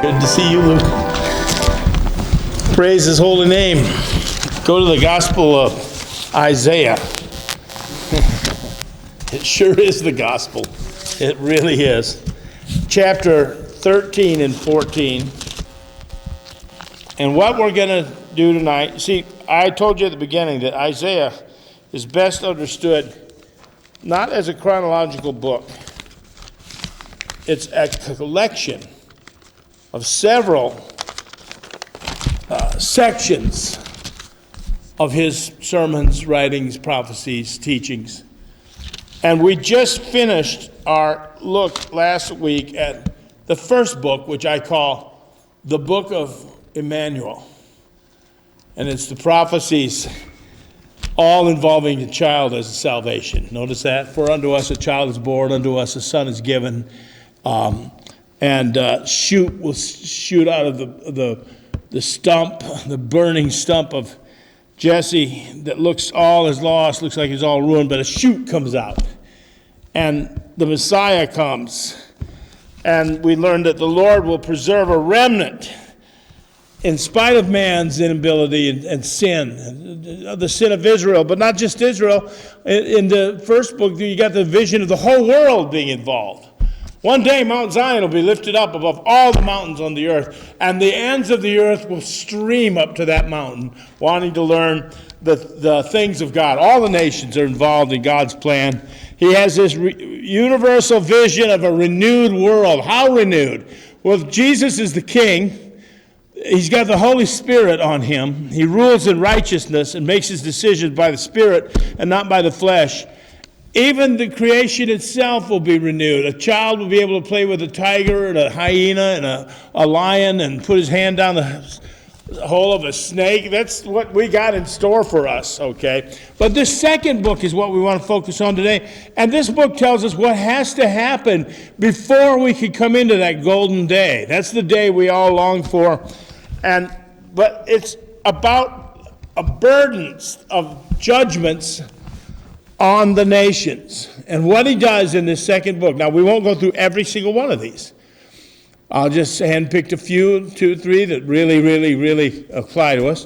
Good to see you, Luke. Praise his holy name. Go to the Gospel of Isaiah. It sure is the gospel. It really is. Chapter 13 and 14. And what we're going to do tonight, see, I told you at the beginning that Isaiah is best understood not as a chronological book. It's a collection of several sections of his sermons, writings, prophecies, teachings. And we just finished our look last week at the first book, which I call the Book of Emmanuel. And it's the prophecies all involving the child as a salvation. Notice that? For unto us a child is born, unto us a son is given. Shoot will shoot out of the stump, the burning stump of Jesse that looks all is lost, looks like he's all ruined, but a shoot comes out. And the Messiah comes. And we learned that the Lord will preserve a remnant in spite of man's inability and sin, the sin of Israel, but not just Israel. In the first book, you got the vision of the whole world being involved. One day, Mount Zion will be lifted up above all the mountains on the earth, and the ends of the earth will stream up to that mountain, wanting to learn the things of God. All the nations are involved in God's plan. He has this universal vision of a renewed world. How renewed? Well, Jesus is the king. He's got the Holy Spirit on him. He rules in righteousness and makes his decisions by the Spirit and not by the flesh. Even the creation itself will be renewed. A child will be able to play with a tiger and a hyena and a lion and put his hand down the hole of a snake. That's what we got in store for us, okay? But this second book is what we want to focus on today. And this book tells us what has to happen before we can come into that golden day. That's the day we all long for. But it's about a burden of judgments on the nations. And what he does in this second book. Now, we won't go through every single one of these. I'll just handpick a few, 2, 3, that really apply to us.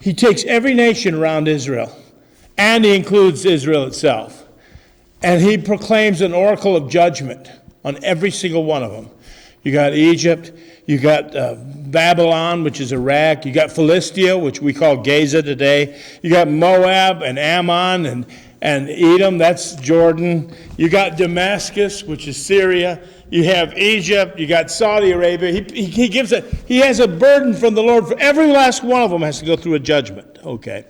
He takes every nation around Israel, and he includes Israel itself. And he proclaims an oracle of judgment on every single one of them. You got Egypt, you got Babylon, which is Iraq, you got Philistia, which we call Gaza today, you got Moab and Ammon and Edom, that's Jordan, you got Damascus, which is Syria, you have Egypt, you got Saudi Arabia. He has a burden from the Lord. For every last one of them has to go through a judgment, okay?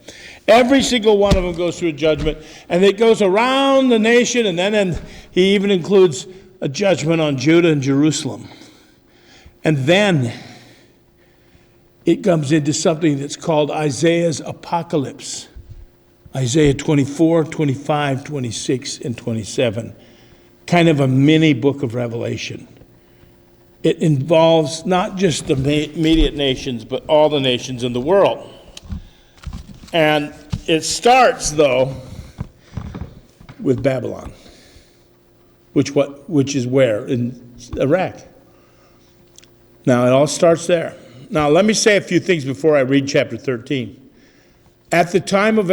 Every single one of them goes through a judgment, and it goes around the nation, and then he even includes a judgment on Judah and Jerusalem. And then it comes into something that's called Isaiah's apocalypse. Isaiah 24, 25, 26, and 27. Kind of a mini book of Revelation. It involves not just the immediate nations, but all the nations in the world. And it starts, though, with Babylon, which is where? In Iraq. Now, it all starts there. Now, let me say a few things before I read chapter 13. At the time of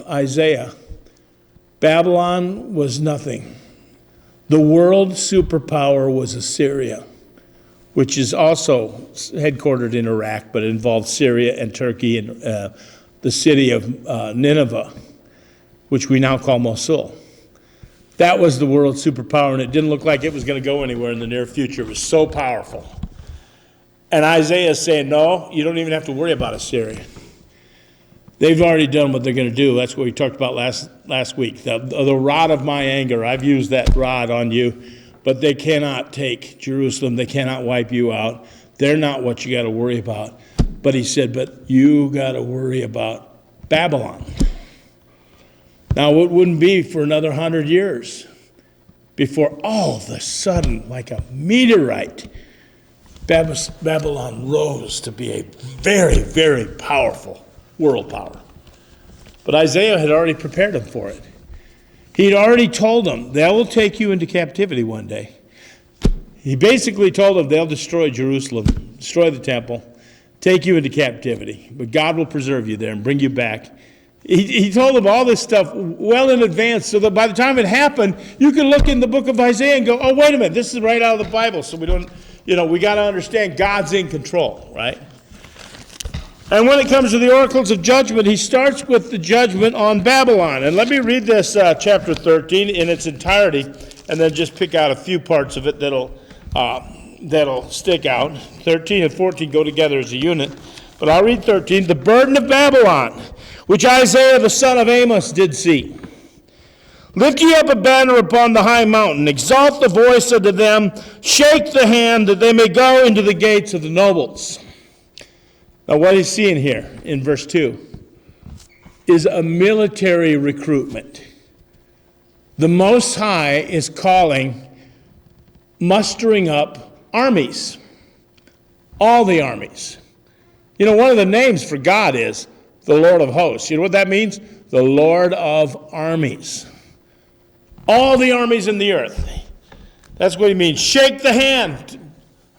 Isaiah, Babylon was nothing. The world superpower was Assyria, which is also headquartered in Iraq, but it involved Syria and Turkey and the city of Nineveh, which we now call Mosul. That was the world superpower, and it didn't look like it was going to go anywhere in the near future. It was so powerful. And Isaiah is saying, no, you don't even have to worry about Assyria. They've already done what they're going to do. That's what we talked about last week. The rod of my anger, I've used that rod on you, but they cannot take Jerusalem. They cannot wipe you out. They're not what you got to worry about. But he said, but you got to worry about Babylon. Now, it wouldn't be for another 100 years before all of a sudden, like a meteorite, Babylon rose to be a very, very powerful world power. But Isaiah had already prepared them for it. He'd already told them, they will take you into captivity one day. He basically told them they'll destroy Jerusalem, destroy the temple, take you into captivity, but God will preserve you there and bring you back. He told them all this stuff well in advance so that by the time it happened, you can look in the book of Isaiah and go, oh, wait a minute, this is right out of the Bible, so we don't, we got to understand God's in control, right? And when it comes to the oracles of judgment, he starts with the judgment on Babylon. And let me read this chapter 13 in its entirety, and then just pick out a few parts of it that'll stick out. 13 and 14 go together as a unit. But I'll read 13. The burden of Babylon, which Isaiah the son of Amos did see. Lift ye up a banner upon the high mountain. Exalt the voice unto them. Shake the hand that they may go into the gates of the nobles. Now what he's seeing here in verse 2 is a military recruitment. The Most High is mustering up armies. All the armies. One of the names for God is the Lord of hosts. You know what that means? The Lord of armies. All the armies in the earth. That's what he means. Shake the hand.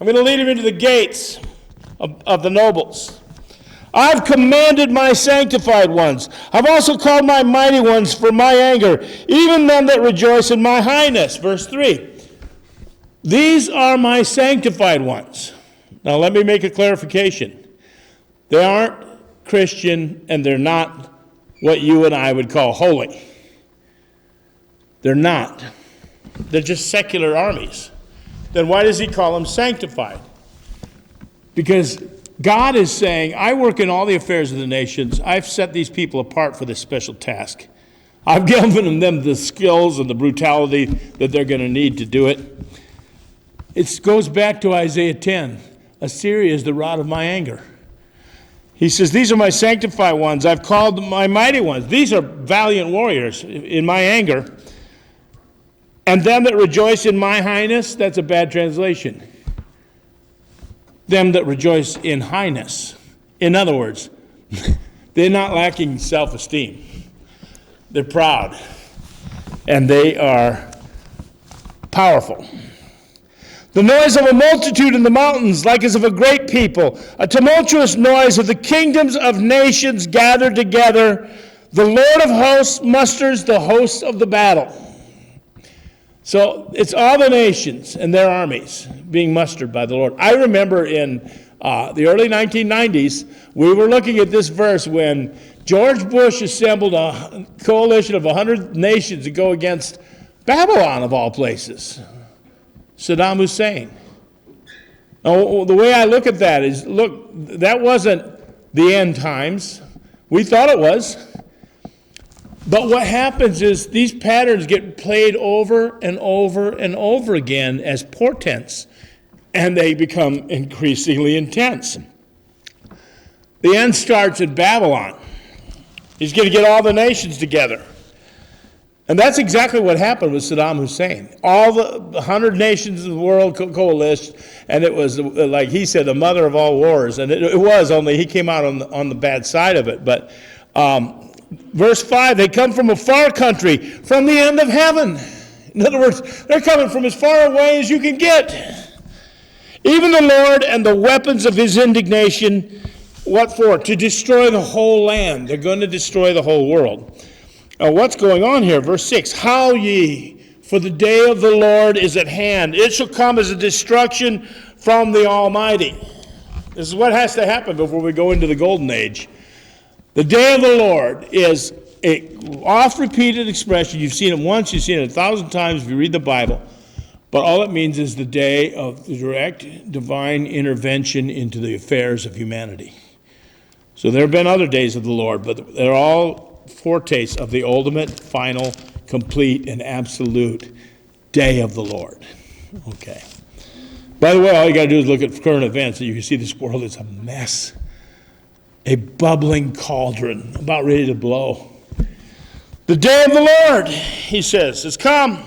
I'm going to lead him into the gates of the nobles. I've commanded my sanctified ones. I've also called my mighty ones for my anger, even them that rejoice in my highness. Verse 3. These are my sanctified ones. Now let me make a clarification. They aren't Christian and they're not what you and I would call holy. They're not. They're just secular armies. Then why does he call them sanctified? Because God is saying, I work in all the affairs of the nations. I've set these people apart for this special task. I've given them the skills and the brutality that they're going to need to do it. It goes back to Isaiah 10. Assyria is the rod of my anger. He says, these are my sanctified ones. I've called my mighty ones. These are valiant warriors in my anger. And them that rejoice in my highness, that's a bad translation. Them that rejoice in highness. In other words, they're not lacking self-esteem. They're proud. And they are powerful. The noise of a multitude in the mountains, like as of a great people, a tumultuous noise of the kingdoms of nations gathered together. The Lord of hosts musters the hosts of the battle. So it's all the nations and their armies being mustered by the Lord. I remember in the early 1990s, we were looking at this verse when George Bush assembled a coalition of 100 nations to go against Babylon, of all places. Saddam Hussein. Now, the way I look at that is, look, that wasn't the end times. We thought it was. But what happens is these patterns get played over and over and over again as portents, and they become increasingly intense. The end starts in Babylon. He's going to get all the nations together. And that's exactly what happened with Saddam Hussein. All the 100 nations of the world coalesced, and it was, like he said, the mother of all wars. And it was, only he came out on the bad side of it. But verse 5, they come from a far country, from the end of heaven. In other words, they're coming from as far away as you can get. Even the Lord and the weapons of his indignation, what for? To destroy the whole land. They're going to destroy the whole world. What's going on here? Verse 6, howl ye, for the day of the Lord is at hand. It shall come as a destruction from the Almighty. This is what has to happen before we go into the golden age. The day of the Lord is an oft-repeated expression. You've seen it once, you've seen it 1,000 times if you read the Bible. But all it means is the day of the direct divine intervention into the affairs of humanity. So there have been other days of the Lord, but they're all foretastes of the ultimate, final, complete, and absolute day of the Lord. Okay. By the way, all you got to do is look at current events, and you can see this world is a mess. A bubbling cauldron about ready to blow. The day of the Lord, he says, is come.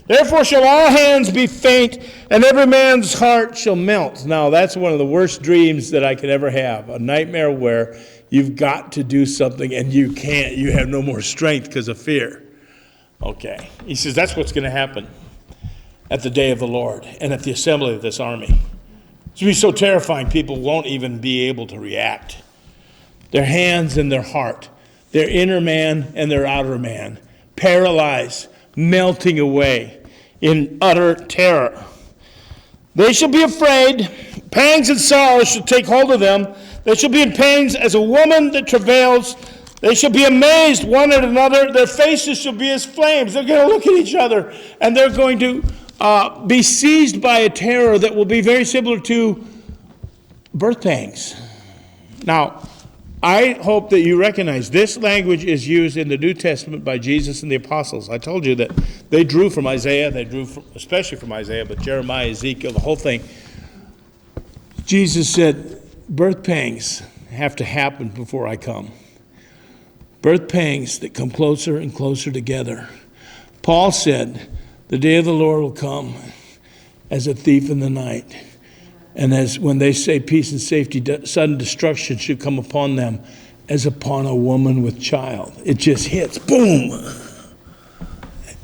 Therefore shall all hands be faint, and every man's heart shall melt. Now, that's one of the worst dreams that I could ever have. A nightmare where you've got to do something and you can't. You have no more strength because of fear. Okay. He says that's what's going to happen. at the day of the Lord and at the assembly of this army. It's going to be so terrifying, people won't even be able to react. Their hands and their heart, their inner man and their outer man, paralyzed, melting away in utter terror. They shall be afraid. Pangs and sorrows shall take hold of them. They shall be in pains as a woman that travails. They shall be amazed one at another. Their faces shall be as flames. They're going to look at each other, and they're going to be seized by a terror that will be very similar to birth pangs. Now, I hope that you recognize this language is used in the New Testament by Jesus and the apostles. I told you that they drew from Isaiah. They drew especially from Isaiah, but Jeremiah, Ezekiel, the whole thing. Jesus said, birth pangs have to happen before I come. Birth pangs that come closer and closer together. Paul said, the day of the Lord will come as a thief in the night. And as when they say peace and safety, sudden destruction should come upon them as upon a woman with child. It just hits, boom.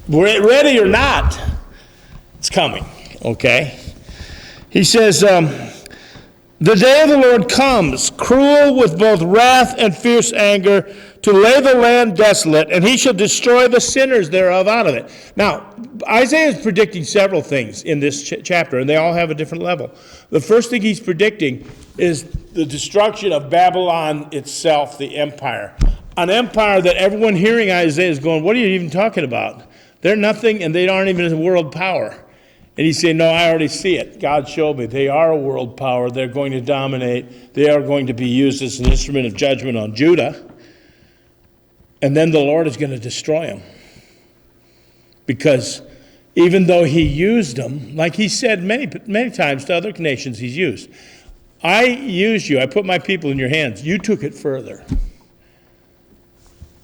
Ready or not, it's coming, okay? He says, the day of the Lord comes, cruel with both wrath and fierce anger, to lay the land desolate, and he shall destroy the sinners thereof out of it. Now, Isaiah is predicting several things in this chapter, and they all have a different level. The first thing he's predicting is the destruction of Babylon itself, the empire. An empire that everyone hearing Isaiah is going, what are you even talking about? They're nothing, and they aren't even a world power. And he's saying, no, I already see it. God showed me. They are a world power. They're going to dominate. They are going to be used as an instrument of judgment on Judah. And then the Lord is going to destroy them. Because even though he used them, like he said many times to other nations he's used, I used you. I put my people in your hands. You took it further.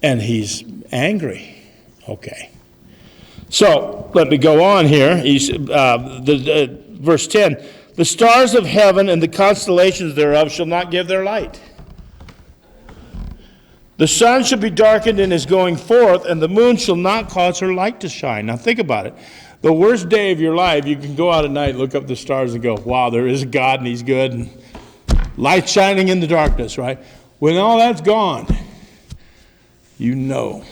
And he's angry. Okay. So let me go on here. Verse 10, the stars of heaven and the constellations thereof shall not give their light. The sun shall be darkened in his going forth, and the moon shall not cause her light to shine. Now think about it. The worst day of your life, you can go out at night, look up the stars and go, wow, there is a God and he's good. And light shining in the darkness, right? When all that's gone, you know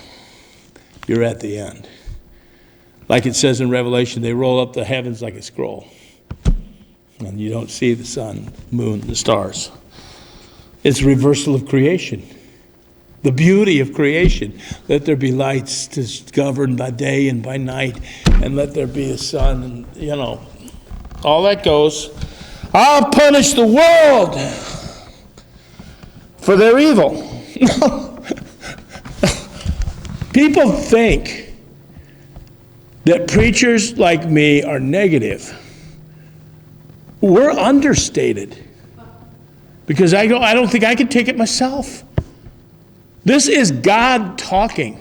you're at the end. Like it says in Revelation, they roll up the heavens like a scroll. And you don't see the sun, moon, the stars. It's a reversal of creation. The beauty of creation. Let there be lights to govern by day and by night, and let there be a sun, and all that goes. I'll punish the world for their evil. People think that preachers like me are negative. We're understated. Because I don't think I can take it myself. This is God talking.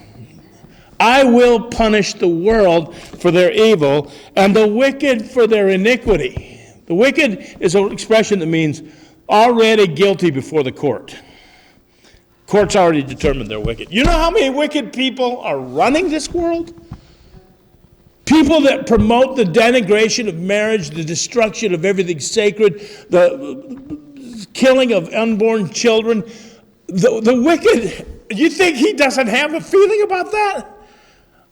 I will punish the world for their evil and the wicked for their iniquity. The wicked is an expression that means already guilty before the court. Court's already determined they're wicked. You know how many wicked people are running this world? People that promote the denigration of marriage, the destruction of everything sacred, the killing of unborn children. The wicked, you think he doesn't have a feeling about that?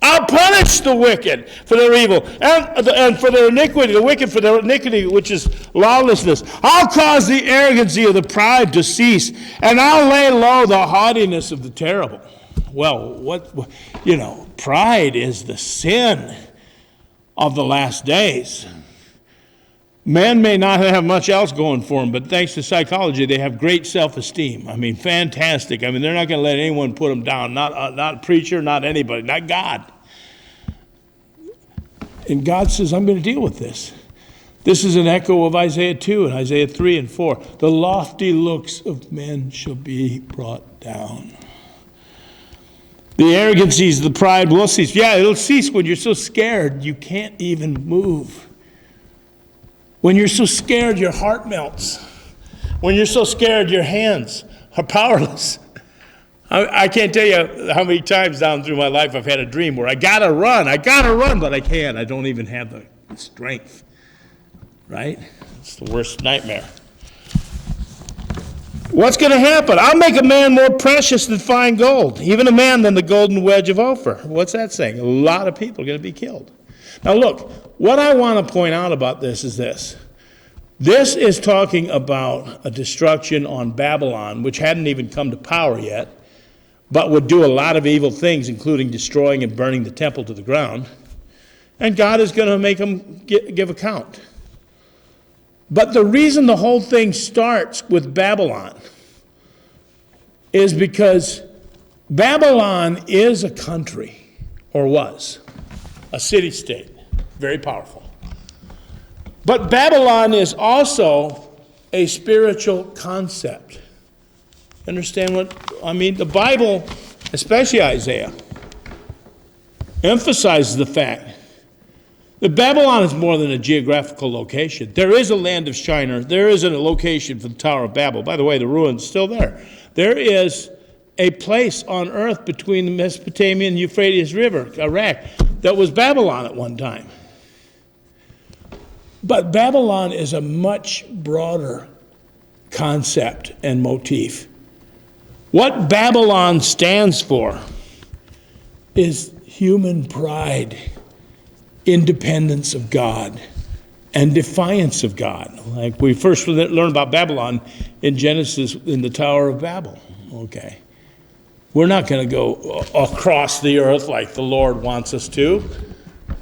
I'll punish the wicked for their evil and for their iniquity, the wicked for their iniquity, which is lawlessness. I'll cause the arrogancy of the proud to cease, and I'll lay low the haughtiness of the terrible. Well, pride is the sin of the last days. Men may not have much else going for them, but thanks to psychology, they have great self-esteem. I mean, fantastic. I mean, they're not going to let anyone put them down, not a preacher, not anybody, not God. And God says, I'm going to deal with this. This is an echo of Isaiah 2 and Isaiah 3 and 4. The lofty looks of men shall be brought down. The arrogancies, the pride will cease. Yeah, it'll cease when you're so scared you can't even move. When you're so scared, your heart melts. When you're so scared, your hands are powerless. I can't tell you how many times down through my life I've had a dream where I gotta run, but I can't. I don't even have the and strength, right? It's the worst nightmare. What's going to happen? I'll make a man more precious than fine gold, even a man than the golden wedge of Ophir. What's that saying? A lot of people are going to be killed. Now look, what I want to point out about this is this. This is talking about a destruction on Babylon, which hadn't even come to power yet, but would do a lot of evil things, including destroying and burning the temple to the ground. And God is going to make them give account. But the reason the whole thing starts with Babylon is because Babylon is a country, or was, a city-state, very powerful. But Babylon is also a spiritual concept. Understand what I mean? The Bible, especially Isaiah, emphasizes the fact that Babylon is more than a geographical location. There is a land of Shinar. There is a location for the Tower of Babel. By the way, the ruins still there. There is a place on earth between the Mesopotamian and Euphrates River, Iraq, that was Babylon at one time. But Babylon is a much broader concept and motif. What Babylon stands for is human pride, independence of God, and defiance of God. Like we first learned about Babylon in Genesis in the Tower of Babel. Okay. We're not going to go across the earth like the Lord wants us to.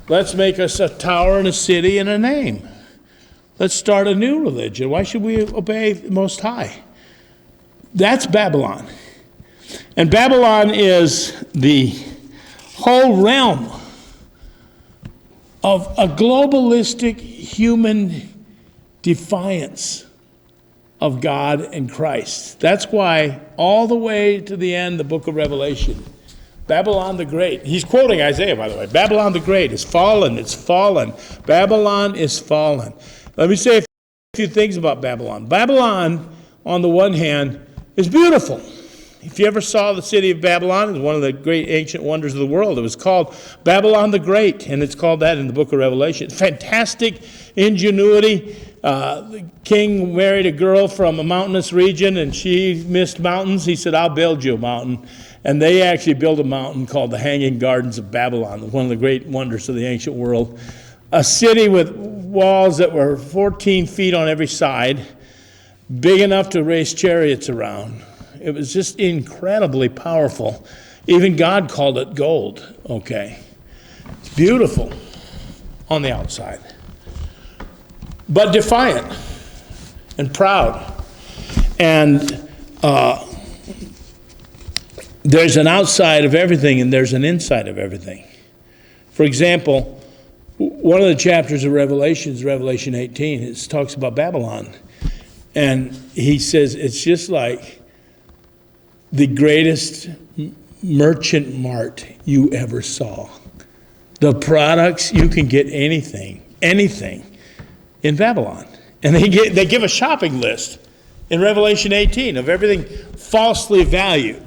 Let's make us a tower and a city and a name. Let's start a new religion. Why should we obey the Most High? That's Babylon. And Babylon is the whole realm of a globalistic human defiance of God and Christ. That's why all the way to the end, the book of Revelation, Babylon the Great, he's quoting Isaiah, by the way, Babylon the Great is fallen, it's fallen. Babylon is fallen. Let me say a few things about Babylon. Babylon, on the one hand, is beautiful. If you ever saw the city of Babylon, it's one of the great ancient wonders of the world. It was called Babylon the Great, and it's called that in the book of Revelation. Fantastic ingenuity. The king married a girl from a mountainous region, and she missed mountains. He said, I'll build you a mountain. And they actually built a mountain called the Hanging Gardens of Babylon, one of the great wonders of the ancient world. A city with walls that were 14 feet on every side, big enough to race chariots around. It was just incredibly powerful. Even God called it gold, okay? It's beautiful on the outside, but defiant and proud. And there's an outside of everything and there's an inside of everything. For example, one of the chapters of Revelation is Revelation 18. It talks about Babylon. And he says it's just like the greatest merchant mart you ever saw. The products, you can get anything in Babylon. And they give a shopping list in Revelation 18 of everything falsely valued.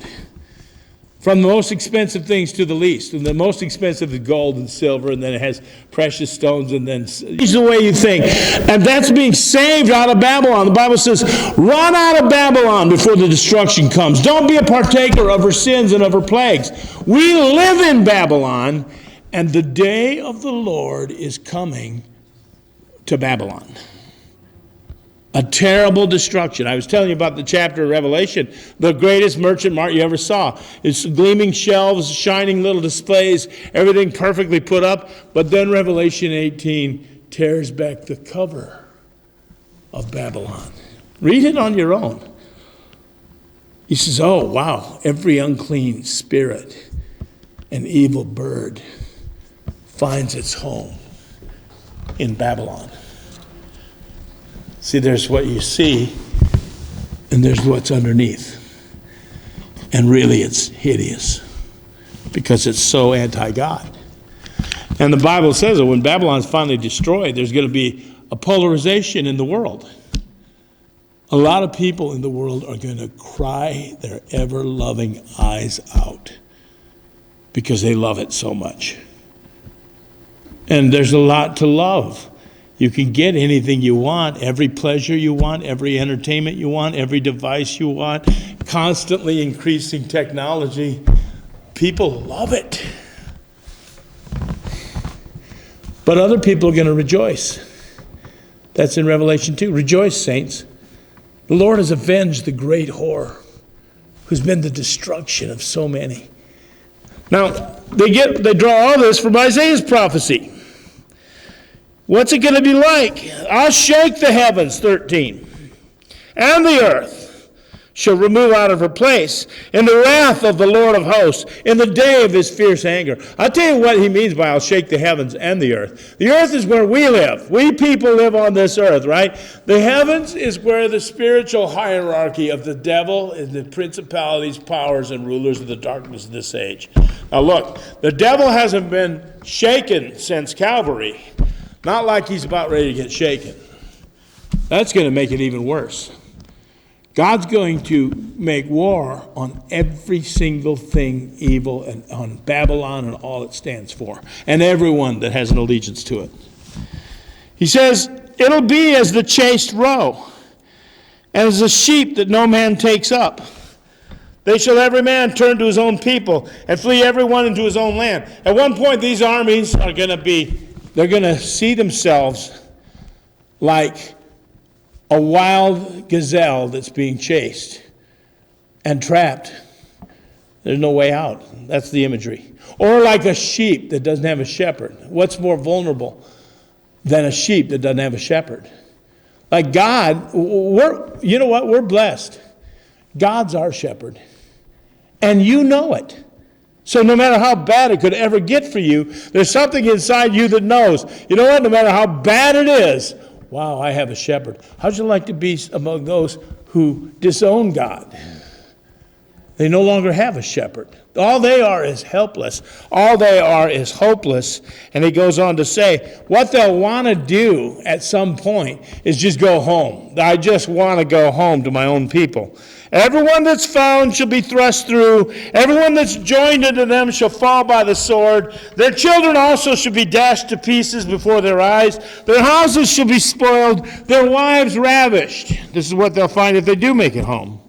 From the most expensive things to the least. And the most expensive is gold and silver, and then it has precious stones, and then it's the way you think. And that's being saved out of Babylon. The Bible says, run out of Babylon before the destruction comes. Don't be a partaker of her sins and of her plagues. We live in Babylon, and the day of the Lord is coming to Babylon. A terrible destruction. I was telling you about the chapter of Revelation, the greatest merchant mart you ever saw. It's gleaming shelves, shining little displays, everything perfectly put up. But then Revelation 18 tears back the cover of Babylon. Read it on your own. He says, oh, wow, every unclean spirit and evil bird finds its home in Babylon. See, there's what you see, and there's what's underneath. And really, it's hideous because it's so anti-God. And the Bible says that when Babylon's finally destroyed, there's going to be a polarization in the world. A lot of people in the world are going to cry their ever-loving eyes out because they love it so much. And there's a lot to love. You can get anything you want, every pleasure you want, every entertainment you want, every device you want, constantly increasing technology. People love it. But other people are going to rejoice. That's in Revelation 2. Rejoice, saints. The Lord has avenged the great whore who's been the destruction of so many. Now, they draw all this from Isaiah's prophecy. What's it going to be like? I'll shake the heavens, 13, and the earth shall remove out of her place in the wrath of the Lord of hosts, in the day of his fierce anger. I'll tell you what he means by I'll shake the heavens and the earth. The earth is where we live. We people live on this earth, right? The heavens is where the spiritual hierarchy of the devil and the principalities, powers, and rulers of the darkness of this age. Now look, the devil hasn't been shaken since Calvary. Not like he's about ready to get shaken. That's going to make it even worse. God's going to make war on every single thing evil and on Babylon and all it stands for, and everyone that has an allegiance to it. He says, it'll be as the chased roe, and as a sheep that no man takes up. They shall every man turn to his own people, and flee everyone into his own land. At one point, these armies are going to they're going to see themselves like a wild gazelle that's being chased and trapped. There's no way out. That's the imagery. Or like a sheep that doesn't have a shepherd. What's more vulnerable than a sheep that doesn't have a shepherd? Like God, you know what? We're blessed. God's our shepherd. And you know it. So no matter how bad it could ever get for you, there's something inside you that knows. You know what? No matter how bad it is, wow, I have a shepherd. How'd you like to be among those who disown God? They no longer have a shepherd. All they are is helpless. All they are is hopeless. And he goes on to say, what they'll want to do at some point is just go home. I just want to go home to my own people. Everyone that's found shall be thrust through. Everyone that's joined into them shall fall by the sword. Their children also shall be dashed to pieces before their eyes. Their houses shall be spoiled. Their wives ravished. This is what they'll find if they do make it home.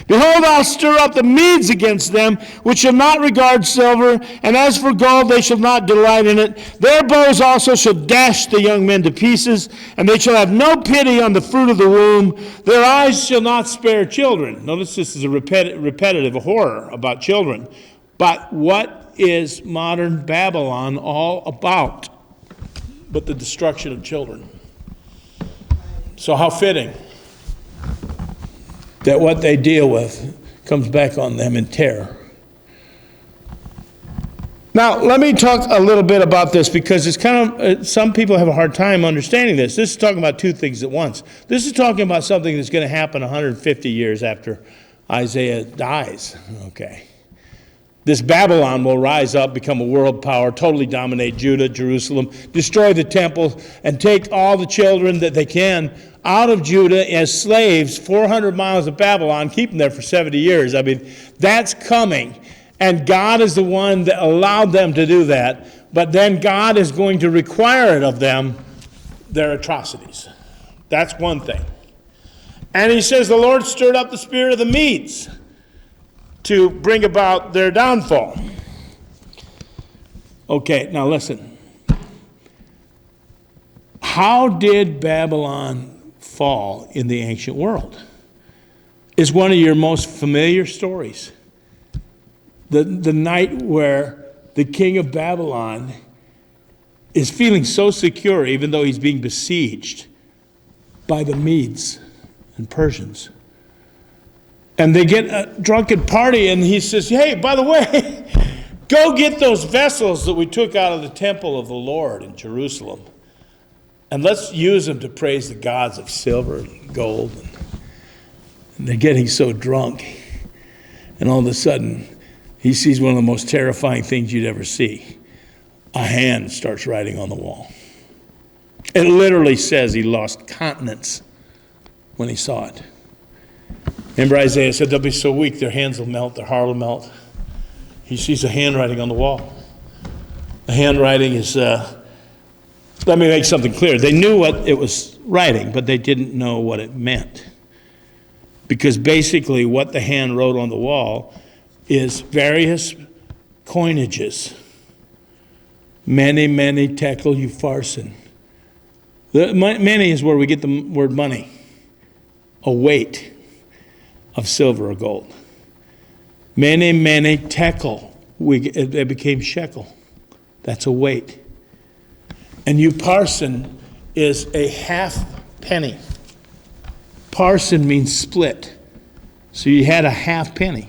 Behold, I'll stir up the Medes against them, which shall not regard silver, and as for gold, they shall not delight in it. Their bows also shall dash the young men to pieces, and they shall have no pity on the fruit of the womb. Their eyes shall not spare children. Notice this is a repetitive horror about children. But what is modern Babylon all about but the destruction of children? So how fitting that what they deal with comes back on them in terror. Now, let me talk a little bit about this because it's kind of, some people have a hard time understanding this. This is talking about two things at once. This is talking about something that's going to happen 150 years after Isaiah dies. Okay. This Babylon will rise up, become a world power, totally dominate Judah, Jerusalem, destroy the temple, and take all the children that they can out of Judah as slaves, 400 miles of Babylon, keep them there for 70 years. I mean, that's coming. And God is the one that allowed them to do that. But then God is going to require it of them, their atrocities. That's one thing. And he says the Lord stirred up the spirit of the Medes to bring about their downfall. Okay, now listen. How did Babylon fall in the ancient world? Is one of your most familiar stories. The night where the king of Babylon is feeling so secure, even though he's being besieged by the Medes and Persians. And they get a drunken party, and he says, hey, by the way, go get those vessels that we took out of the temple of the Lord in Jerusalem. And let's use them to praise the gods of silver and gold. And they're getting so drunk. And all of a sudden, he sees one of the most terrifying things you'd ever see. A hand starts writing on the wall. It literally says he lost continence when he saw it. Remember Isaiah said they'll be so weak, their hands will melt, their heart will melt. He sees a handwriting on the wall. The handwriting is Let me make something clear. They knew what it was writing, but they didn't know what it meant. Because basically what the hand wrote on the wall is various coinages. Many, many tekel upharsin. The many is where we get the word money. A weight of silver or gold. Many, many tekel. It became shekel. That's a weight. And upharsin is a half penny. Parson means split. So you had a half penny.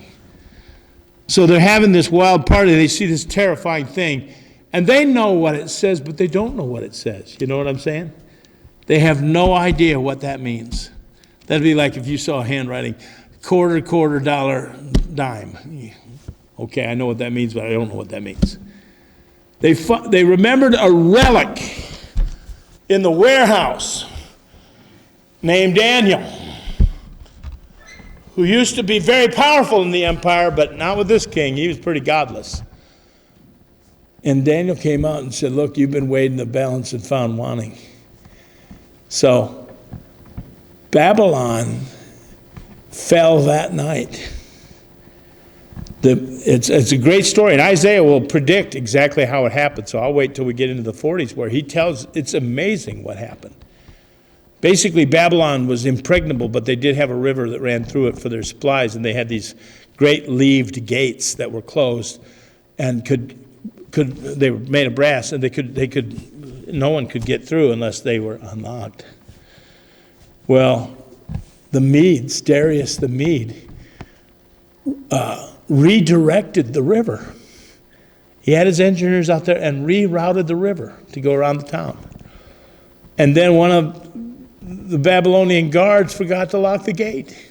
So they're having this wild party. They see this terrifying thing. And they know what it says, but they don't know what it says. You know what I'm saying? They have no idea what that means. That'd be like if you saw a handwriting, quarter dollar dime. Okay, I know what that means, but I don't know what that means. They remembered a relic in the warehouse named Daniel, who used to be very powerful in the empire, but not with this king. He was pretty godless. And Daniel came out and said, look, you've been weighed in the balance and found wanting. So Babylon fell that night. It's a great story, and Isaiah will predict exactly how it happened, so I'll wait till we get into the 40s where he tells, it's amazing what happened. Basically, Babylon was impregnable, but they did have a river that ran through it for their supplies, and they had these great leaved gates that were closed, and they were made of brass, and no one could get through unless they were unlocked. Well, the Medes, Darius the Mede, redirected the river. He had his engineers out there and rerouted the river to go around the town. And then one of the Babylonian guards forgot to lock the gate.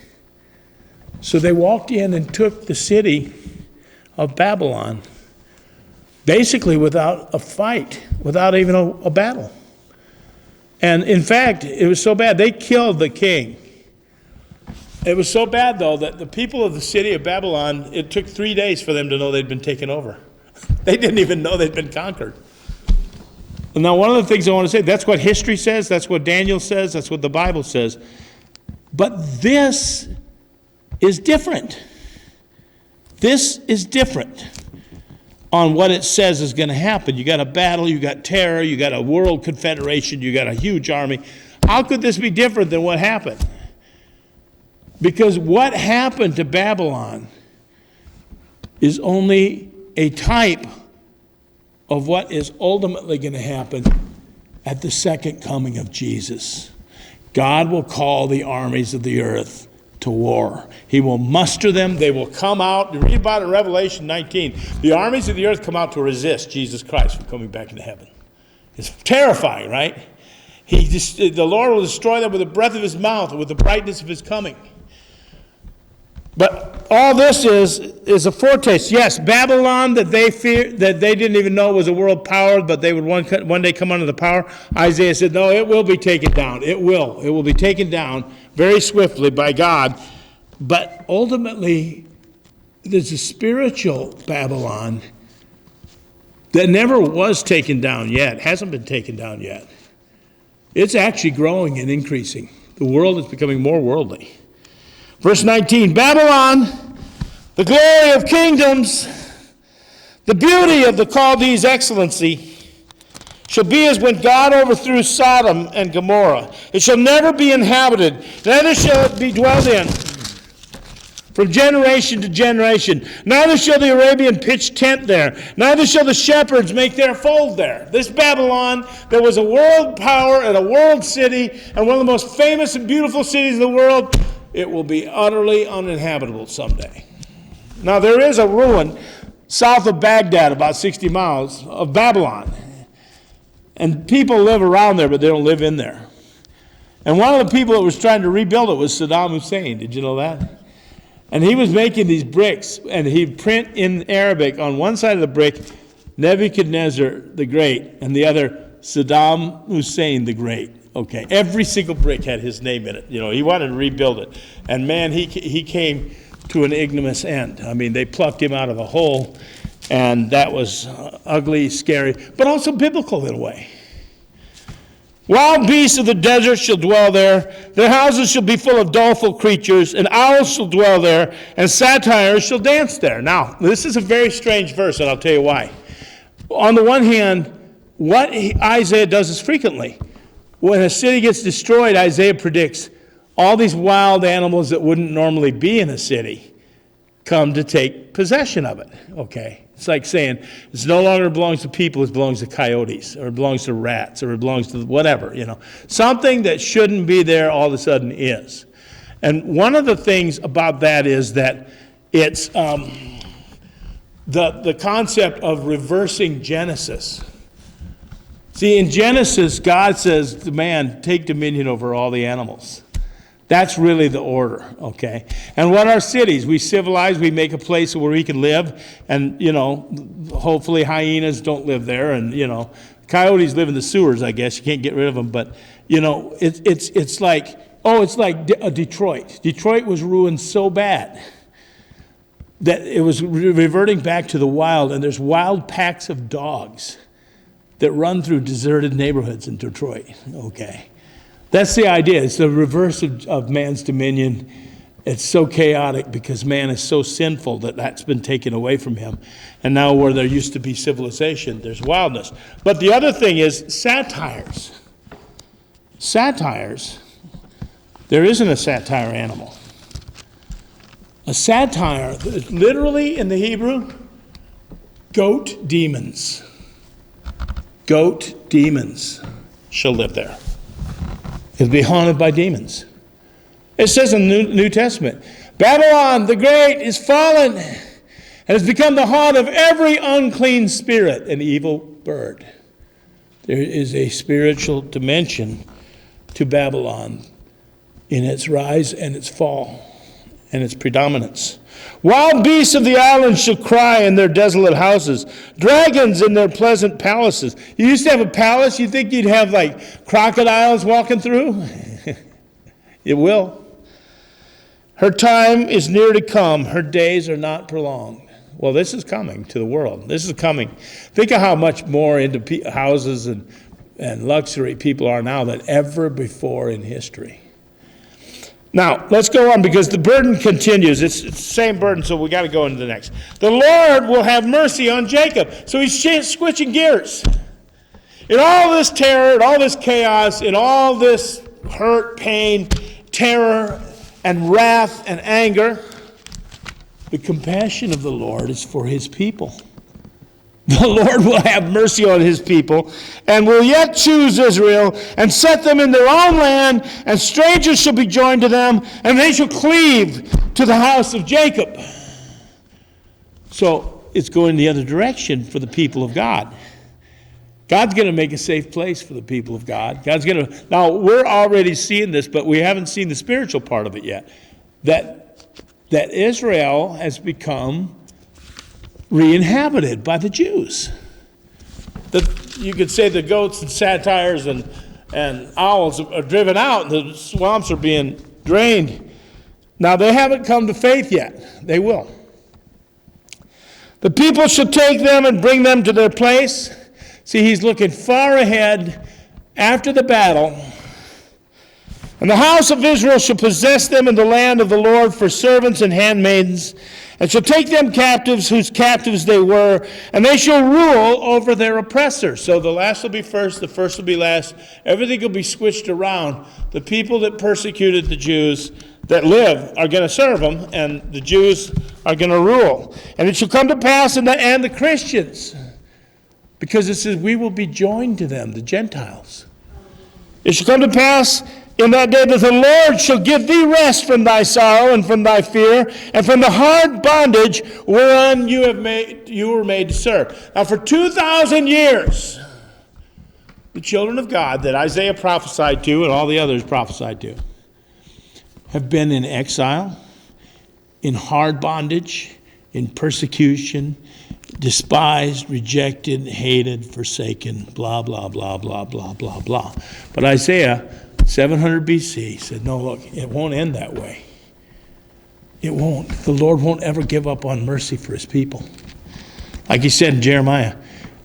So they walked in and took the city of Babylon, basically without a fight, without even a battle. And in fact, it was so bad, they killed the king. It was so bad, though, that the people of the city of Babylon, it took 3 days for them to know they'd been taken over. They didn't even know they'd been conquered. And now, one of the things I want to say, that's what history says, that's what Daniel says, that's what the Bible says. But this is different. This is different on what it says is going to happen. You got a battle, you got terror, you got a world confederation, you got a huge army. How could this be different than what happened? Because what happened to Babylon is only a type of what is ultimately going to happen at the second coming of Jesus. God will call the armies of the earth to war. He will muster them. They will come out. You read about it in Revelation 19. The armies of the earth come out to resist Jesus Christ from coming back into heaven. It's terrifying, right? The Lord will destroy them with the breath of his mouth and with the brightness of his coming. But all this is a foretaste. Yes, Babylon that they feared, that they didn't even know was a world power, but they would one day come under the power. Isaiah said, no, it will be taken down. It will. It will be taken down very swiftly by God. But ultimately, there's a spiritual Babylon that never was taken down yet, hasn't been taken down yet. It's actually growing and increasing. The world is becoming more worldly. Verse 19, Babylon, the glory of kingdoms, the beauty of the Chaldees' excellency, shall be as when God overthrew Sodom and Gomorrah. It shall never be inhabited, neither shall it be dwelt in, from generation to generation. Neither shall the Arabian pitch tent there, neither shall the shepherds make their fold there. This Babylon, that was a world power and a world city, and one of the most famous and beautiful cities in the world, it will be utterly uninhabitable someday. Now, there is a ruin south of Baghdad, about 60 miles, of Babylon. And people live around there, but they don't live in there. And one of the people that was trying to rebuild it was Saddam Hussein. Did you know that? And he was making these bricks, and he'd print in Arabic on one side of the brick, Nebuchadnezzar the Great, and the other, Saddam Hussein the Great. Okay, every single brick had his name in it. You know, he wanted to rebuild it. And man, he came to an ignominious end. I mean, they plucked him out of a hole, and that was ugly, scary, but also biblical in a way. Wild beasts of the desert shall dwell there. Their houses shall be full of doleful creatures, and owls shall dwell there, and satyrs shall dance there. Now, this is a very strange verse, and I'll tell you why. On the one hand, what Isaiah does is frequently. When a city gets destroyed, Isaiah predicts all these wild animals that wouldn't normally be in a city come to take possession of it, okay? It's like saying it no longer belongs to people, it belongs to coyotes, or it belongs to rats, or it belongs to whatever, Something that shouldn't be there all of a sudden is. And one of the things about that is that it's the concept of reversing Genesis. See, in Genesis, God says to man, take dominion over all the animals. That's really the order, okay? And what are cities? We civilize, we make a place where we can live, and, hopefully hyenas don't live there, and, coyotes live in the sewers, I guess. You can't get rid of them, but, it's like, it's like Detroit. Detroit was ruined so bad that it was reverting back to the wild, and there's wild packs of dogs that run through deserted neighborhoods in Detroit, okay? That's the idea. It's the reverse of man's dominion. It's so chaotic because man is so sinful that that's been taken away from him. And now where there used to be civilization, there's wildness. But the other thing is satires. Satires. There isn't a satire animal. A satire, literally in the Hebrew, goat demons. Goat demons shall live there. It'll be haunted by demons. It says in the New Testament, Babylon the Great is fallen and has become the haunt of every unclean spirit and evil bird. There is a spiritual dimension to Babylon in its rise and its fall and its predominance. Wild beasts of the islands shall cry in their desolate houses, dragons in their pleasant palaces. You used to have a palace, you think you'd have like crocodiles walking through? It will. Her time is near to come, her days are not prolonged. Well, this is coming to the world. This is coming. Think of how much more into houses and luxury people are now than ever before in history. Now, let's go on because the burden continues. It's the same burden, so we got to go into the next. The Lord will have mercy on Jacob. So he's switching gears. In all this terror, in all this chaos, in all this hurt, pain, terror, and wrath and anger, the compassion of the Lord is for his people. The Lord will have mercy on his people and will yet choose Israel and set them in their own land, and strangers shall be joined to them, and they shall cleave to the house of Jacob. So it's going the other direction for the people of God. God's going to make a safe place for the people of God. Now, we're already seeing this, but we haven't seen the spiritual part of it yet. That Israel has become re-inhabited by the Jews. You could say the goats and satyrs and owls are driven out, and the swamps are being drained. Now, they haven't come to faith yet. They will. The people shall take them and bring them to their place. See, he's looking far ahead after the battle. And the house of Israel shall possess them in the land of the Lord for servants and handmaidens, and shall take them captives whose captives they were, and they shall rule over their oppressors. So the last will be first, the first will be last. Everything will be switched around. The people that persecuted the Jews that live are going to serve them, and the Jews are going to rule. And it shall come to pass and the Christians, because it says we will be joined to them, the Gentiles. It shall come to pass in that day that the Lord shall give thee rest from thy sorrow and from thy fear and from the hard bondage whereon you were made to serve. Now for 2,000 years, the children of God that Isaiah prophesied to and all the others prophesied to have been in exile, in hard bondage, in persecution, despised, rejected, hated, forsaken, blah, blah, blah, blah, blah, blah, blah. But Isaiah 700 BC said, no, look, it won't end that way. It won't. The Lord won't ever give up on mercy for his people. Like he said in Jeremiah,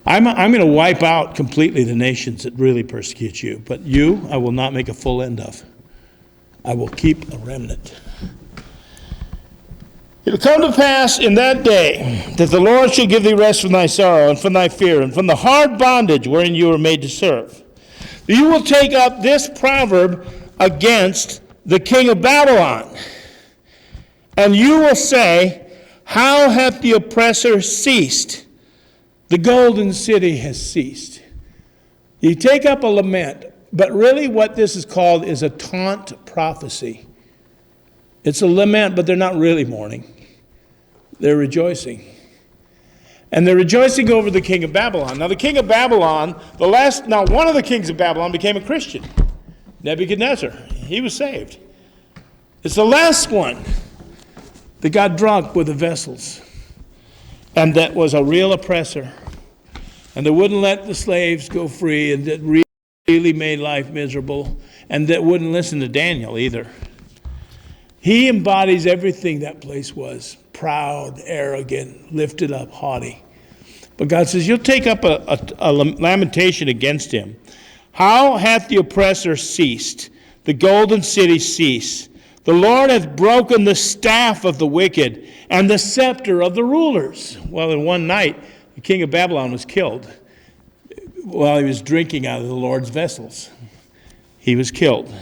I'm going to wipe out completely the nations that really persecute you. But you, I will not make a full end of. I will keep a remnant. It will come to pass in that day that the Lord shall give thee rest from thy sorrow and from thy fear and from the hard bondage wherein you were made to serve. You will take up this proverb against the king of Babylon. And you will say, how hath the oppressor ceased? The golden city has ceased. You take up a lament, but really what this is called is a taunt prophecy. It's a lament, but they're not really mourning. They're rejoicing. And they're rejoicing over the king of Babylon. Now the king of Babylon, one of the kings of Babylon became a Christian. Nebuchadnezzar. He was saved. It's the last one that got drunk with the vessels. And that was a real oppressor. And that wouldn't let the slaves go free, and that really made life miserable. And that wouldn't listen to Daniel either. He embodies everything that place was. Proud, arrogant, lifted up, haughty. But God says, you'll take up a lamentation against him. How hath the oppressor ceased? The golden city ceased. The Lord hath broken the staff of the wicked and the scepter of the rulers. Well, in one night, the king of Babylon was killed while he was drinking out of the Lord's vessels. He was killed.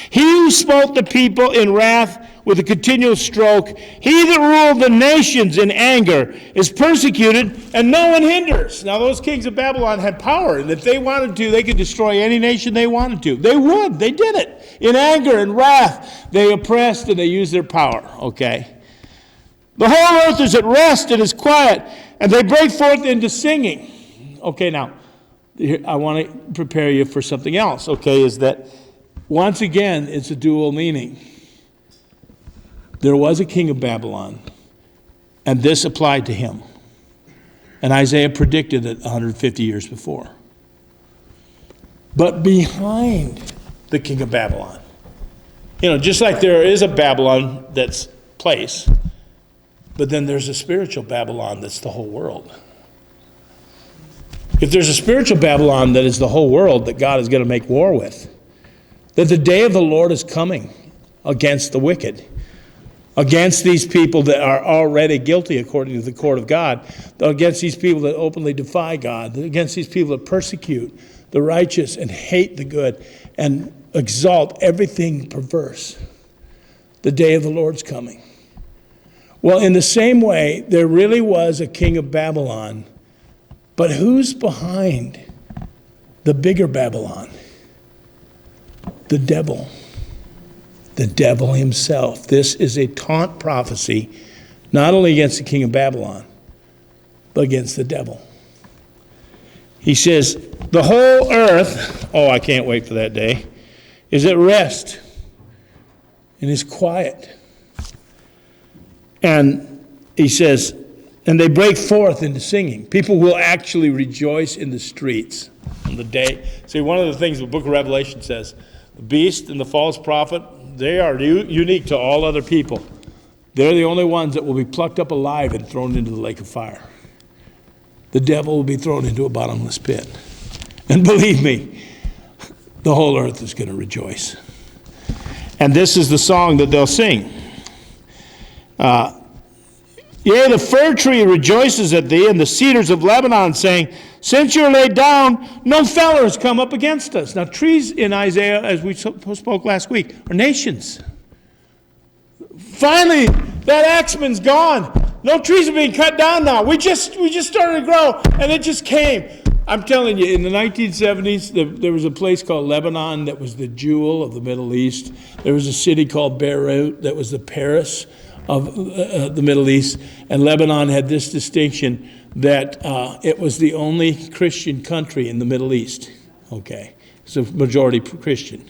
He who smote the people in wrath with a continual stroke, he that ruled the nations in anger, is persecuted, and no one hinders. Now, those kings of Babylon had power, and if they wanted to, they could destroy any nation they wanted to. They would. They did it. In anger and wrath, they oppressed and they used their power, okay? The whole earth is at rest and is quiet, and they break forth into singing. Okay, now, I want to prepare you for something else, okay, is that once again, it's a dual meaning. There was a king of Babylon, and this applied to him. And Isaiah predicted it 150 years before. But behind the king of Babylon, just like there is a Babylon that's place, but then there's a spiritual Babylon that's the whole world. If there's a spiritual Babylon that is the whole world that God is going to make war with, that the day of the Lord is coming against the wicked, against these people that are already guilty according to the court of God, against these people that openly defy God, against these people that persecute the righteous and hate the good and exalt everything perverse. The day of the Lord's coming. Well, in the same way, there really was a king of Babylon, but who's behind the bigger Babylon? The devil. The devil himself. This is a taunt prophecy, not only against the king of Babylon, but against the devil. He says, the whole earth, I can't wait for that day, is at rest and is quiet. And he says, and they break forth into singing. People will actually rejoice in the streets on the day. See, one of the things the book of Revelation says, the beast and the false prophet, they are unique to all other people. They're the only ones that will be plucked up alive and thrown into the lake of fire. The devil will be thrown into a bottomless pit. And believe me, the whole earth is going to rejoice. And this is the song that they'll sing. Yea, the fir tree rejoices at thee, and the cedars of Lebanon, saying, since you're laid down, no feller has come up against us. Now, trees in Isaiah, as we spoke last week, are nations. Finally, that axeman's gone. No trees are being cut down now. We just started to grow, and it just came. I'm telling you, in the 1970s, there was a place called Lebanon that was the jewel of the Middle East. There was a city called Beirut that was the Paris of the Middle East. And Lebanon had this distinction that it was the only Christian country in the Middle East. Okay, it's a majority Christian.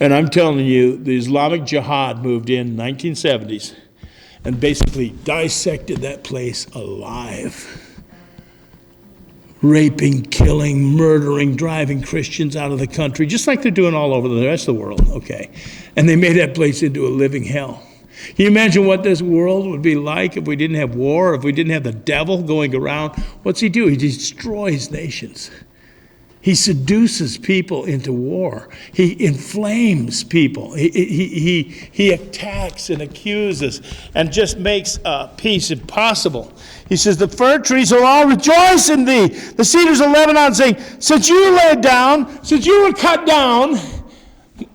And I'm telling you, the Islamic Jihad moved in 1970s and basically dissected that place alive. Raping, killing, murdering, driving Christians out of the country, just like they're doing all over the rest of the world, okay? And they made that place into a living hell. Can you imagine what this world would be like if we didn't have war, if we didn't have the devil going around? What's he do? He destroys nations. He seduces people into war. He inflames people. He attacks and accuses and just makes peace impossible. He says, the fir trees will all rejoice in thee. The cedars of Lebanon saying, since you laid down, since you were cut down,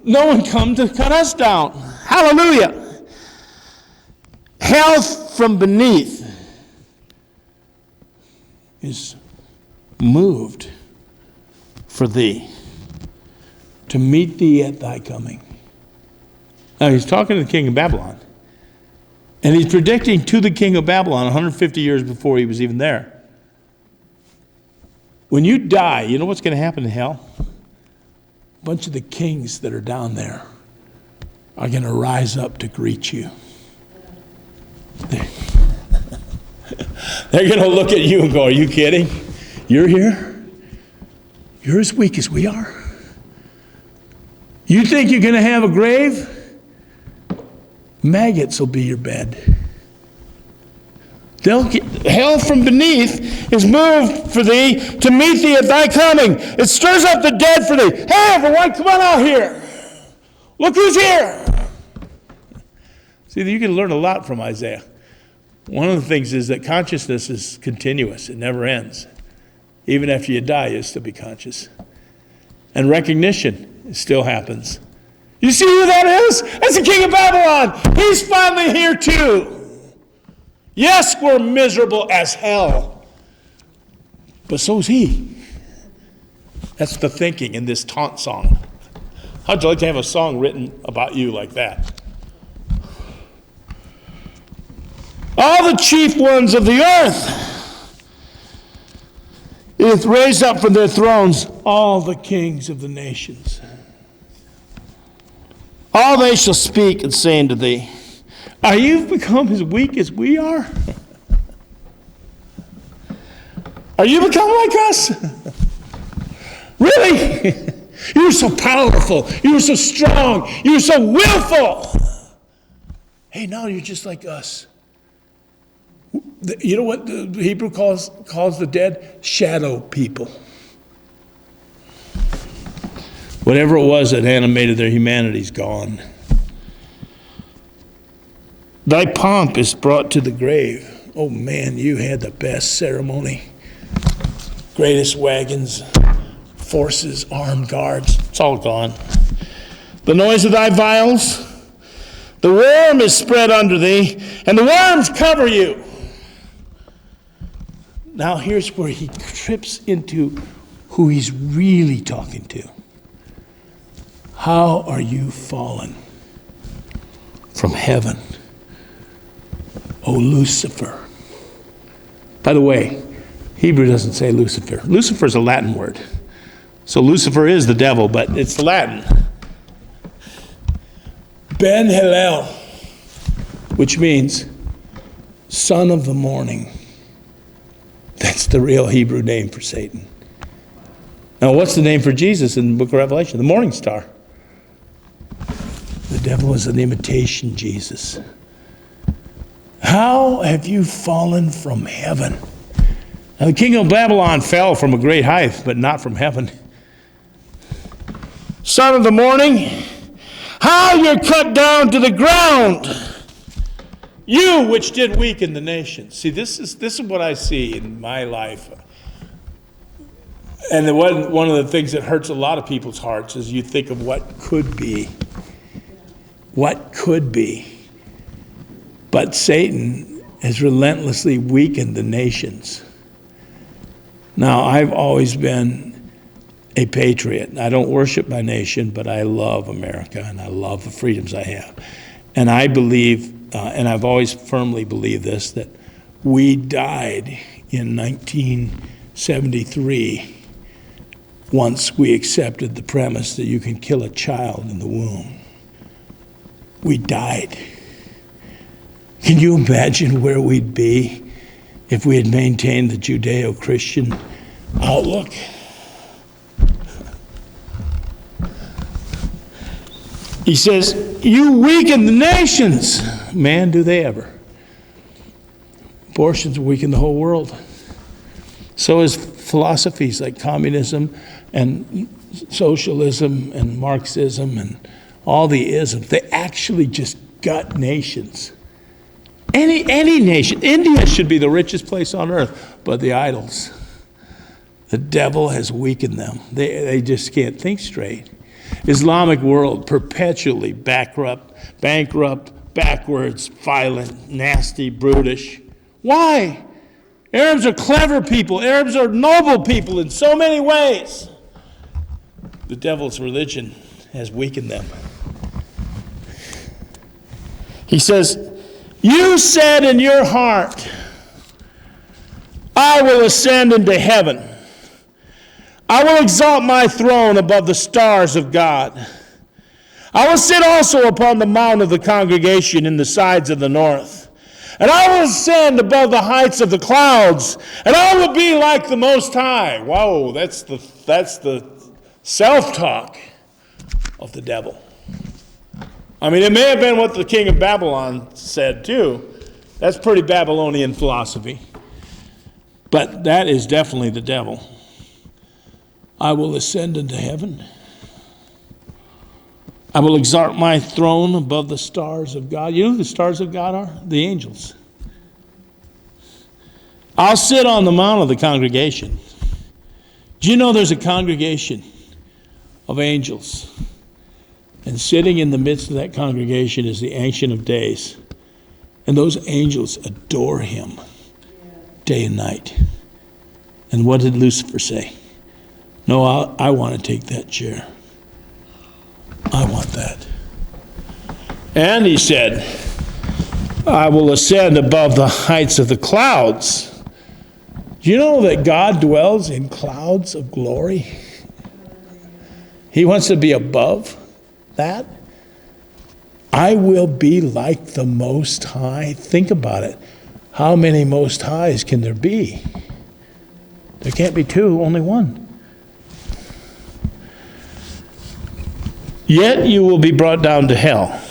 no one come to cut us down. Hallelujah. Hell from beneath is moved for thee, to meet thee at thy coming. Now he's talking to the king of Babylon. And he's predicting to the king of Babylon 150 years before he was even there. When you die, you know what's going to happen in hell? A bunch of the kings that are down there are going to rise up to greet you. They're going to look at you and go, are you kidding? You're here? You're as weak as we are? You think you're going to have a grave? Maggots will be your bed. Hell from beneath is moved for thee to meet thee at thy coming. It stirs up the dead for thee. Hey, everyone, come on out here. Look who's here. See, you can learn a lot from Isaiah. One of the things is that consciousness is continuous. It never ends. Even after you die, you'll still be conscious. And recognition still happens. You see who that is? That's the king of Babylon. He's finally here too. Yes, we're miserable as hell. But so's he. That's the thinking in this taunt song. How'd you like to have a song written about you like that? All the chief ones of the earth, it hath raised up from their thrones all the kings of the nations. All they shall speak and say unto thee, are you become as weak as we are? Are you become like us? Really? You were so powerful. You were so strong. You were so willful. Hey, now you're just like us. You know what the Hebrew calls the dead? Shadow people. Whatever it was that animated their humanity is gone. Thy pomp is brought to the grave. Oh man, you had the best ceremony. Greatest wagons, forces, armed guards. It's all gone. The noise of thy vials, the worm is spread under thee, and the worms cover you. Now here's where he trips into who he's really talking to. How are you fallen from heaven, O Lucifer? By the way, Hebrew doesn't say Lucifer. Lucifer is a Latin word. So Lucifer is the devil, but it's Latin. Ben Hillel, which means son of the morning. That's the real Hebrew name for Satan. Now, what's the name for Jesus in the book of Revelation? The morning star. The devil is an imitation Jesus. How have you fallen from heaven? Now, the king of Babylon fell from a great height, but not from heaven. Son of the morning, how you're cut down to the ground. You which did weaken the nations. See, this is what I see in my life. And one of the things that hurts a lot of people's hearts is you think of what could be. What could be. But Satan has relentlessly weakened the nations. Now, I've always been a patriot. I don't worship my nation, but I love America, and I love the freedoms I have. And I believe, and I've always firmly believed this, that we died in 1973 once we accepted the premise that you can kill a child in the womb. We died. Can you imagine where we'd be if we had maintained the Judeo-Christian outlook? He says, you weaken the nations. Man, do they ever. Abortions weaken the whole world. So is philosophies like communism and socialism and Marxism and all the isms. They actually just gut nations. Any nation. India should be the richest place on earth, but the idols, the devil has weakened them. They just can't think straight. Islamic world, perpetually bankrupt, backwards, violent, nasty, brutish. Why? Arabs are clever people. Arabs are noble people in so many ways. The devil's religion has weakened them. He says, you said in your heart, I will ascend into heaven. I will exalt my throne above the stars of God. I will sit also upon the mount of the congregation in the sides of the north. And I will ascend above the heights of the clouds, and I will be like the Most High. Whoa, that's the self-talk of the devil. I mean, it may have been what the king of Babylon said too. That's pretty Babylonian philosophy. But that is definitely the devil. I will ascend into heaven. I will exalt my throne above the stars of God. You know who the stars of God are? The angels. I'll sit on the mount of the congregation. Do you know there's a congregation of angels? And sitting in the midst of that congregation is the Ancient of Days. And those angels adore him day and night. And what did Lucifer say? No, I want to take that chair. I want that. And he said, I will ascend above the heights of the clouds. Do you know that God dwells in clouds of glory? He wants to be above that. I will be like the Most High. Think about it. How many Most Highs can there be? There can't be two, only one. Yet you will be brought down to hell.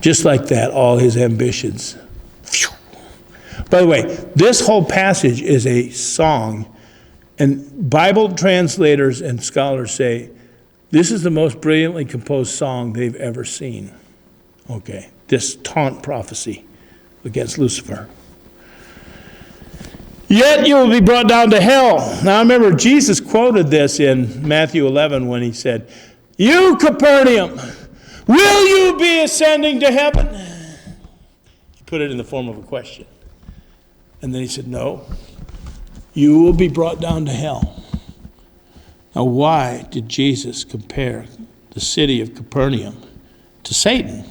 Just like that, all his ambitions. Phew. By the way, this whole passage is a song, and Bible translators and scholars say this is the most brilliantly composed song they've ever seen. Okay, this taunt prophecy against Lucifer. Yet you will be brought down to hell. Now remember, Jesus quoted this in Matthew 11 when he said, you, Capernaum, will you be ascending to heaven? He put it in the form of a question. And then he said, no, you will be brought down to hell. Now, why did Jesus compare the city of Capernaum to Satan?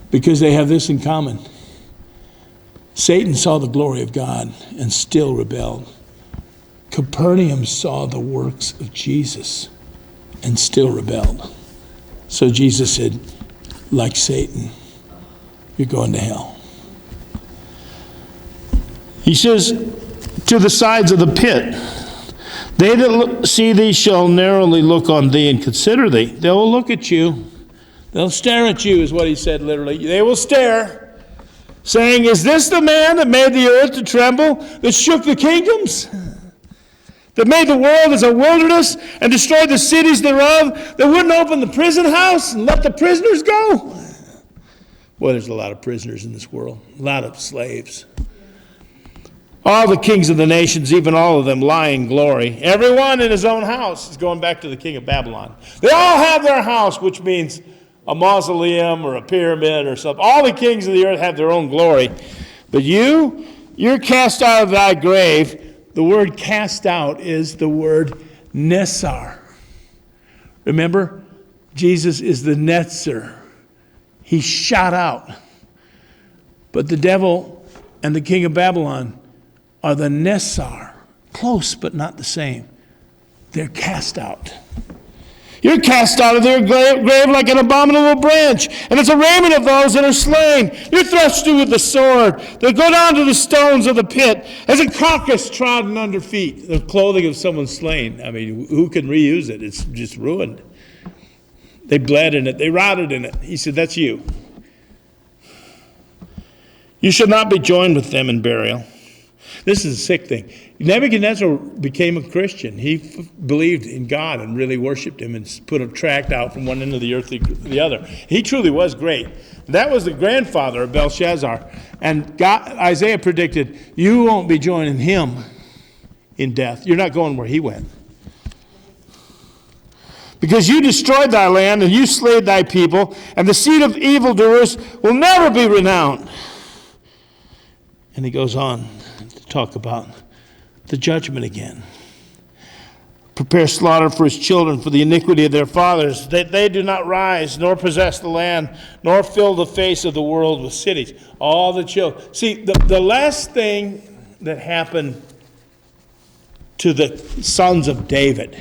Because they have this in common. Satan saw the glory of God and still rebelled. Capernaum saw the works of Jesus and still rebelled. So Jesus said, like Satan, you're going to hell. He says, to the sides of the pit, they that see thee shall narrowly look on thee and consider thee. They will look at you. They'll stare at you, is what he said literally. They will stare, saying, is this the man that made the earth to tremble, that shook the kingdoms? That made the world as a wilderness and destroyed the cities thereof, that wouldn't open the prison house and let the prisoners go? Boy, there's a lot of prisoners in this world, a lot of slaves. All the kings of the nations, even all of them, lie in glory. Everyone in his own house is going back to the king of Babylon. They all have their house, which means a mausoleum or a pyramid or something. All the kings of the earth have their own glory. But you're cast out of thy grave. The word cast out is the word Nesar. Remember, Jesus is the Netzer. He's shot out. But the devil and the king of Babylon are the Nesar. Close, but not the same. They're cast out. You're cast out of their grave like an abominable branch, and it's a raiment of those that are slain. You're thrust through with the sword. They go down to the stones of the pit as a carcass trodden under feet. The clothing of someone slain. I mean, who can reuse it? It's just ruined. They bled in it. They rotted in it. He said, that's you. You shall not be joined with them in burial. This is a sick thing. Nebuchadnezzar became a Christian. He believed in God and really worshiped him and put a tract out from one end of the earth to the other. He truly was great. That was the grandfather of Belshazzar. And Isaiah predicted, you won't be joining him in death. You're not going where he went. Because you destroyed thy land and you slayed thy people, and the seed of evildoers will never be renowned. And he goes on to talk about the judgment again. Prepare slaughter for his children for the iniquity of their fathers, that they do not rise, nor possess the land, nor fill the face of the world with cities. All the children. See, the last thing that happened to the sons of David,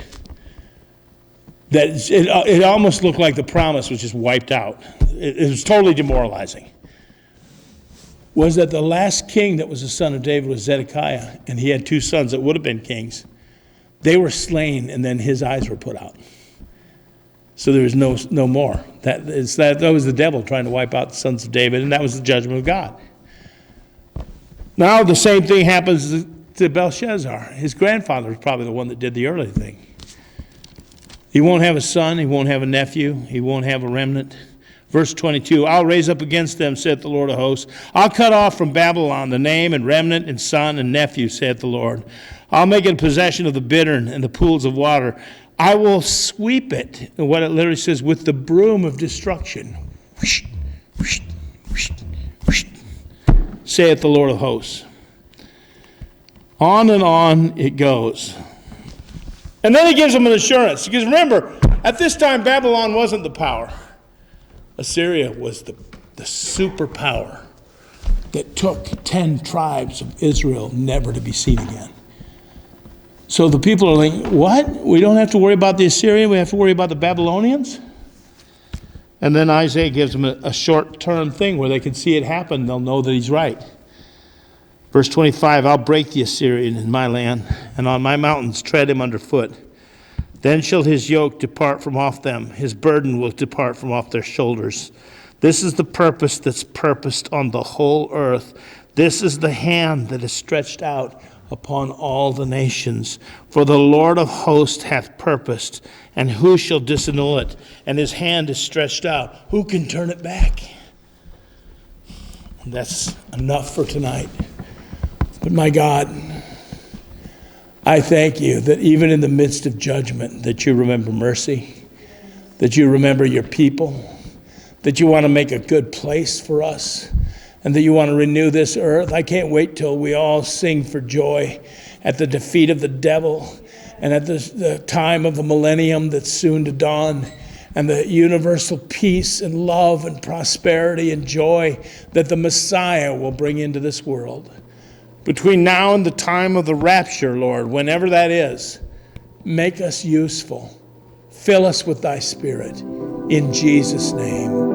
that it almost looked like the promise was just wiped out. It was totally demoralizing. Was that the last king that was the son of David was Zedekiah, and he had two sons that would have been kings. They were slain, and then his eyes were put out. So there was no more. That was the devil trying to wipe out the sons of David, and that was the judgment of God. Now the same thing happens to Belshazzar. His grandfather was probably the one that did the early thing. He won't have a son, he won't have a nephew, he won't have a remnant. Verse 22, I'll raise up against them, saith the Lord of hosts. I'll cut off from Babylon the name and remnant and son and nephew, saith the Lord. I'll make it possession of the bittern and the pools of water. I will sweep it, and what it literally says, with the broom of destruction. Whoosh, whoosh, whoosh, whoosh, saith the Lord of hosts. On and on it goes. And then he gives them an assurance. Because remember, at this time, Babylon wasn't the power. Assyria was the superpower that took 10 tribes of Israel never to be seen again. So the people are like, what? We don't have to worry about the Assyrian, we have to worry about the Babylonians? And then Isaiah gives them a short-term thing where they can see it happen. They'll know that he's right. Verse 25, I'll break the Assyrian in my land, and on my mountains tread him underfoot. Then shall his yoke depart from off them. His burden will depart from off their shoulders. This is the purpose that's purposed on the whole earth. This is the hand that is stretched out upon all the nations. For the Lord of hosts hath purposed, and who shall disannul it? And his hand is stretched out. Who can turn it back? And that's enough for tonight. But my God, I thank you that even in the midst of judgment, that you remember mercy, that you remember your people, that you want to make a good place for us, and that you want to renew this earth. I can't wait till we all sing for joy at the defeat of the devil and at the time of the millennium that's soon to dawn, and the universal peace and love and prosperity and joy that the Messiah will bring into this world. Between now and the time of the rapture, Lord, whenever that is, make us useful. Fill us with thy Spirit. In Jesus' name.